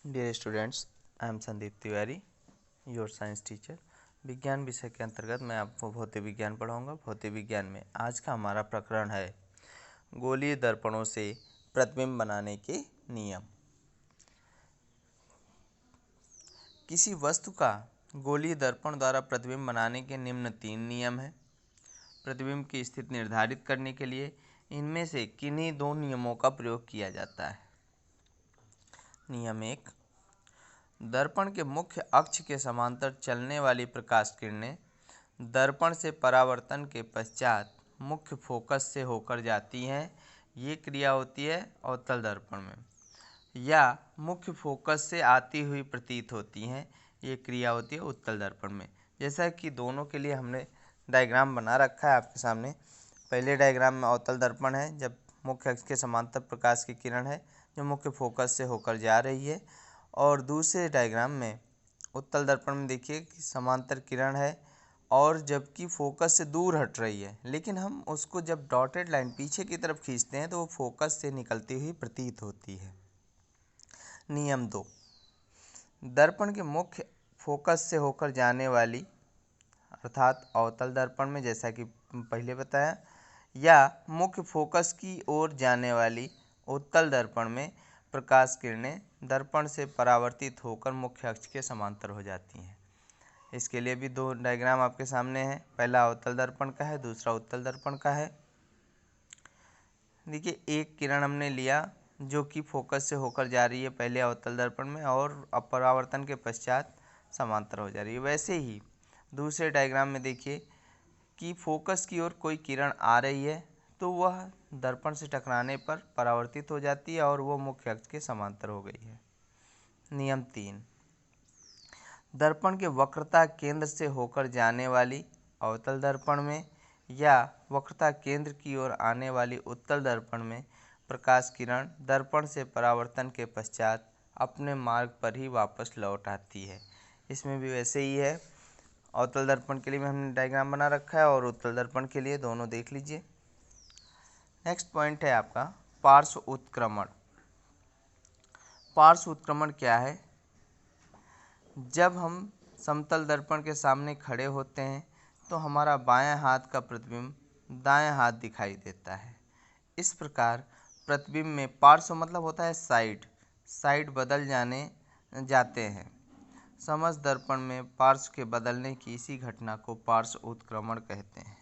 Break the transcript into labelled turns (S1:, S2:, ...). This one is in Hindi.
S1: Dear students, I am Sandeep Tiwari, your science teacher. विज्ञान विषय के अंतर्गत मैं आपको भौतिक विज्ञान पढ़ाऊंगा। भौतिक विज्ञान में आज का हमारा प्रकरण है गोलीय दर्पणों से प्रतिबिंब बनाने के नियम। किसी वस्तु का गोलीय दर्पण द्वारा प्रतिबिंब बनाने के निम्न 3 नियम हैं। प्रतिबिंब की स्थिति निर्धारित करने के लिए इनमें से किन्हीं 2 नियमों का प्रयोग किया जाता है। नियम 1, दर्पण के मुख्य अक्ष के समांतर चलने वाली प्रकाश किरणें दर्पण से परावर्तन के पश्चात मुख्य फोकस से होकर जाती हैं। ये क्रिया होती है अवतल दर्पण में, या मुख्य फोकस से आती हुई प्रतीत होती हैं। ये क्रिया होती है उत्तल दर्पण में। जैसा कि दोनों के लिए हमने डायग्राम बना रखा है आपके सामने। पहले डायग्राम में अवतल दर्पण है, जब मुख्य अक्ष के समांतर प्रकाश की किरण है जो मुख्य फोकस से होकर जा रही है, और दूसरे डायग्राम में उत्तल दर्पण में देखिए कि समांतर किरण है और जबकि फोकस से दूर हट रही है, लेकिन हम उसको जब डॉटेड लाइन पीछे की तरफ खींचते हैं तो वो फोकस से निकलती हुई प्रतीत होती है। नियम 2, दर्पण के मुख्य फोकस से होकर जाने वाली अर्थात अवतल दर्पण में, जैसा कि पहले बताया, या मुख्य फोकस की ओर जाने वाली उत्तल दर्पण में प्रकाश किरणें दर्पण से परावर्तित होकर मुख्य अक्ष के समांतर हो जाती हैं। इसके लिए भी 2 डायग्राम आपके सामने हैं। पहला अवतल दर्पण का है, दूसरा उत्तल दर्पण का है। देखिए, एक किरण हमने लिया जो कि फोकस से होकर जा रही है पहले अवतल दर्पण में और परावर्तन के पश्चात समांतर हो जा रही है। वैसे ही दूसरे डायग्राम में देखिए कि फोकस की ओर कोई किरण आ रही है तो वह दर्पण से टकराने पर परावर्तित हो जाती है और वो मुख्य अक्ष के समांतर हो गई है। नियम 3, दर्पण के वक्रता केंद्र से होकर जाने वाली अवतल दर्पण में या वक्रता केंद्र की ओर आने वाली उत्तल दर्पण में प्रकाश किरण दर्पण से परावर्तन के पश्चात अपने मार्ग पर ही वापस लौट आती है। इसमें भी वैसे ही है। अवतल दर्पण के लिए हमने डायग्राम बना रखा है और उत्तल दर्पण के लिए, दोनों देख लीजिए। नेक्स्ट पॉइंट है आपका पार्श्व उत्क्रमण। पार्श्व उत्क्रमण क्या है? जब हम समतल दर्पण के सामने खड़े होते हैं तो हमारा बायां हाथ का प्रतिबिंब दायां हाथ दिखाई देता है। इस प्रकार प्रतिबिंब में पार्श्व मतलब होता है साइड बदल जाते हैं। समझ दर्पण में पार्श्व के बदलने की इसी घटना को पार्श्व उत्क्रमण कहते हैं।